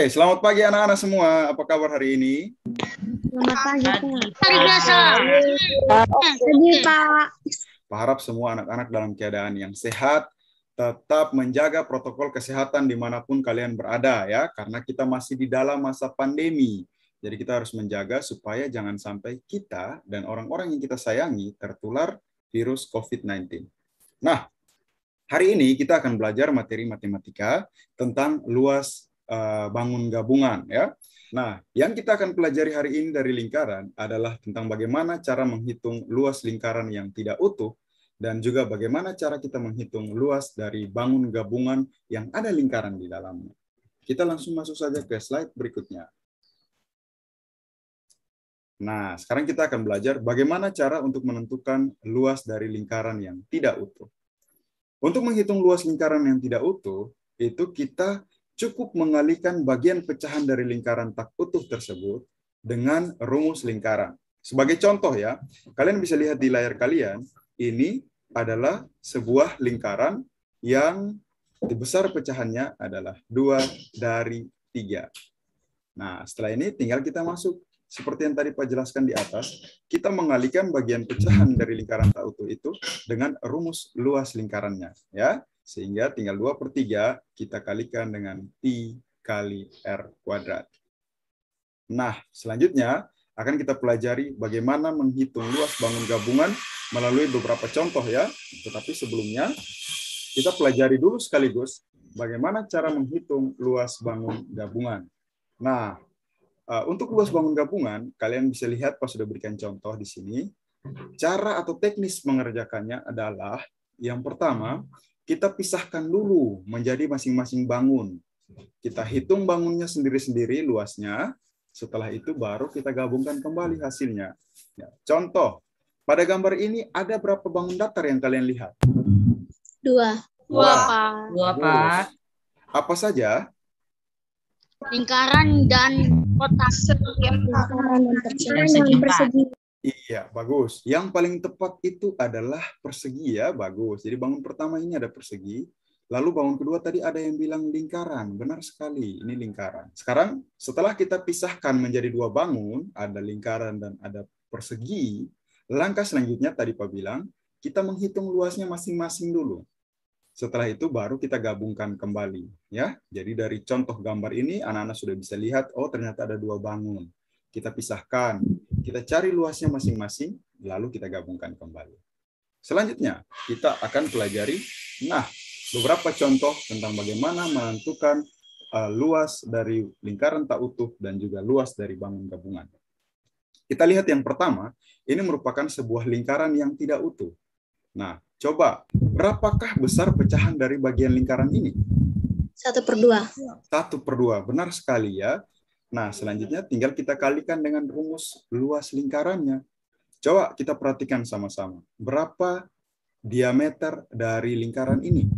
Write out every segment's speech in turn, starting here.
Oke, selamat pagi anak-anak semua. Apa kabar hari ini? Selamat pagi, Pak. Hari biasa. Pagi, Pak. Harap semua anak-anak dalam keadaan yang sehat, tetap menjaga protokol kesehatan dimanapun kalian berada ya, karena kita masih di dalam masa pandemi. Jadi kita harus menjaga supaya jangan sampai kita dan orang-orang yang kita sayangi tertular virus COVID-19. Nah, hari ini kita akan belajar materi matematika tentang luas bangun gabungan ya. Nah, yang kita akan pelajari hari ini dari lingkaran adalah tentang bagaimana cara menghitung luas lingkaran yang tidak utuh dan juga bagaimana cara kita menghitung luas dari bangun gabungan yang ada lingkaran di dalamnya. Kita langsung masuk saja ke slide berikutnya. Nah, sekarang kita akan belajar bagaimana cara untuk menentukan luas dari lingkaran yang tidak utuh. Untuk menghitung luas lingkaran yang tidak utuh, itu kita cukup mengalihkan bagian pecahan dari lingkaran tak utuh tersebut dengan rumus lingkaran. Sebagai contoh ya, kalian bisa lihat di layar kalian, ini adalah sebuah lingkaran yang besar pecahannya adalah 2/3. Nah, setelah ini tinggal kita masuk. Seperti yang tadi Pak jelaskan di atas, kita mengalihkan bagian pecahan dari lingkaran tak utuh itu dengan rumus luas lingkarannya. Ya. Sehingga tinggal 2/3 kita kalikan dengan pi kali r kuadrat. Nah, selanjutnya akan kita pelajari bagaimana menghitung luas bangun gabungan melalui beberapa contoh ya. Tetapi sebelumnya, kita pelajari dulu sekaligus bagaimana cara menghitung luas bangun gabungan. Nah, untuk luas bangun gabungan, kalian bisa lihat Pak sudah berikan contoh di sini. Cara atau teknis mengerjakannya adalah yang pertama, kita pisahkan dulu menjadi masing-masing bangun. Kita hitung bangunnya sendiri-sendiri luasnya. Setelah itu baru kita gabungkan kembali hasilnya. Ya, contoh, pada gambar ini ada berapa bangun datar yang kalian lihat? 2. 2, Pak. 2, Pak. Apa saja? Lingkaran dan kotak. Lingkaran dan Persegi, persegi. Iya, bagus. Yang paling tepat itu adalah persegi ya, bagus. Jadi bangun pertama ini ada persegi. Lalu bangun kedua tadi ada yang bilang lingkaran. Benar sekali, ini lingkaran. Sekarang setelah kita pisahkan menjadi 2 bangun, ada lingkaran dan ada persegi, langkah selanjutnya tadi Pak bilang, kita menghitung luasnya masing-masing dulu. Setelah itu baru kita gabungkan kembali. Ya, jadi dari contoh gambar ini, anak-anak sudah bisa lihat, oh ternyata ada 2 bangun. Kita pisahkan, kita cari luasnya masing-masing, lalu kita gabungkan kembali. Selanjutnya, kita akan pelajari, beberapa contoh tentang bagaimana menentukan luas dari lingkaran tak utuh dan juga luas dari bangun gabungan. Kita lihat yang pertama, ini merupakan sebuah lingkaran yang tidak utuh. Nah, coba, berapakah besar pecahan dari bagian lingkaran ini? 1/2. 1/2, benar sekali ya. Nah, selanjutnya tinggal kita kalikan dengan rumus luas lingkarannya. Coba kita perhatikan sama-sama. Berapa diameter dari lingkaran ini?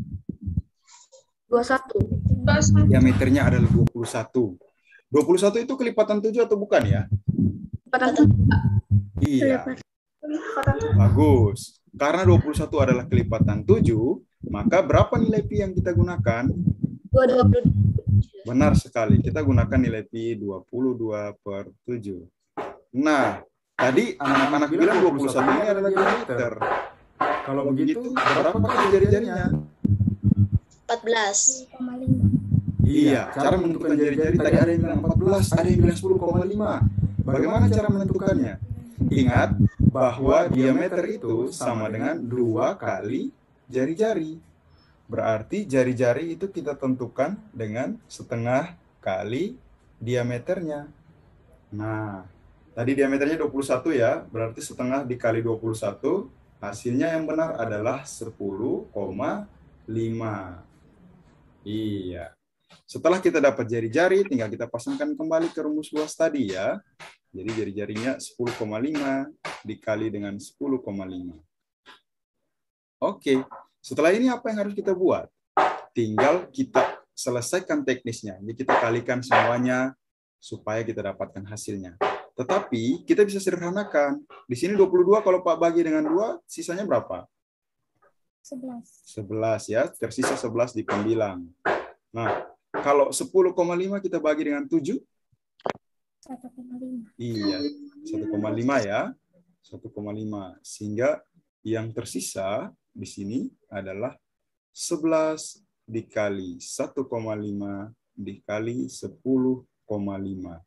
21. Diameternya adalah 21. 21 itu kelipatan 7 atau bukan ya? Iya. Bagus. Karena 21 adalah kelipatan 7, maka berapa nilai pi yang kita gunakan? 22. Benar sekali. Kita gunakan nilai pi 22/7. Nah, tadi anak-anak bilang 21 ini adalah diameter. Kalau begitu, berapa jari-jarinya? 14. Iya, cara menentukan jari-jari tadi ada yang bilang 14, ada yang bilang 10,5. Bagaimana cara menentukannya? Ingat bahwa diameter itu sama dengan 2 kali jari-jari. Berarti jari-jari itu kita tentukan dengan setengah kali diameternya. Nah, tadi diameternya 21 ya, berarti setengah dikali 21, hasilnya yang benar adalah 10,5. Iya. Setelah kita dapat jari-jari, tinggal kita pasangkan kembali ke rumus luas tadi ya. Jadi jari-jarinya 10,5 dikali dengan 10,5. Oke, setelah ini apa yang harus kita buat? Tinggal kita selesaikan teknisnya. Jadi kita kalikan semuanya supaya kita dapatkan hasilnya. Tetapi kita bisa sederhanakan. Di sini 22 kalau Pak bagi dengan 2, sisanya berapa? 11. 11 ya, tersisa 11 di pembilang. Nah, Kalau 10,5 kita bagi dengan 7? 1,5. Iya, 1,5 ya. 1,5. Sehingga yang tersisa di sini adalah 11 dikali 1,5 dikali 10,5.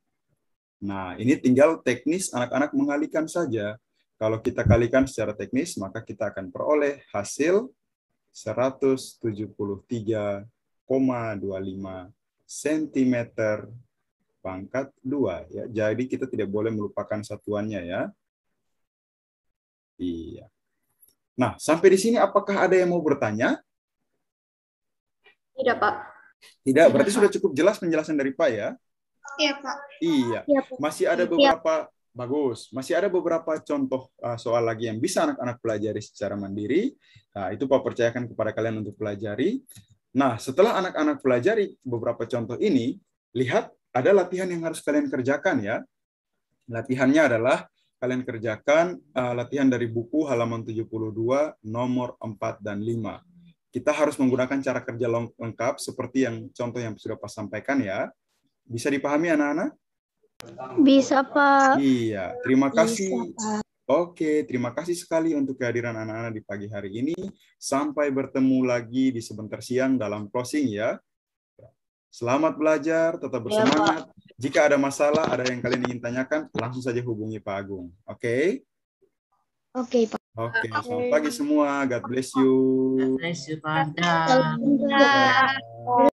Nah, ini tinggal teknis anak-anak mengalihkan saja. Kalau kita kalikan secara teknis, maka kita akan peroleh hasil 173,25 cm pangkat 2. Ya. Jadi kita tidak boleh melupakan satuannya ya. Iya. Nah, sampai di sini apakah ada yang mau bertanya? Tidak, Pak. Tidak, berarti sudah cukup jelas penjelasan dari Pak ya? Iya, Pak. Iya. Iya, Pak. Masih ada beberapa, bagus. Masih ada beberapa contoh soal lagi yang bisa anak-anak pelajari secara mandiri. Nah, itu Pak percayakan kepada kalian untuk pelajari. Nah, setelah anak-anak pelajari beberapa contoh ini, lihat ada latihan yang harus kalian kerjakan ya. Latihannya adalah kalian kerjakan latihan dari buku halaman 72, nomor 4 dan 5. Kita harus menggunakan cara kerja lengkap seperti yang contoh yang sudah Pak sampaikan ya. Bisa dipahami anak-anak? Bisa, Pak. Iya, terima kasih. Bisa, Pak. Oke, terima kasih sekali untuk kehadiran anak-anak di pagi hari ini. Sampai bertemu lagi di sebentar siang dalam closing ya. Selamat belajar, tetap bersemangat. Jika ada masalah, ada yang kalian ingin tanyakan, langsung saja hubungi Pak Agung. Oke? Oke, Pak. Oke, selamat pagi semua. God bless you. Bless you, Pada. Selamat. Dadah.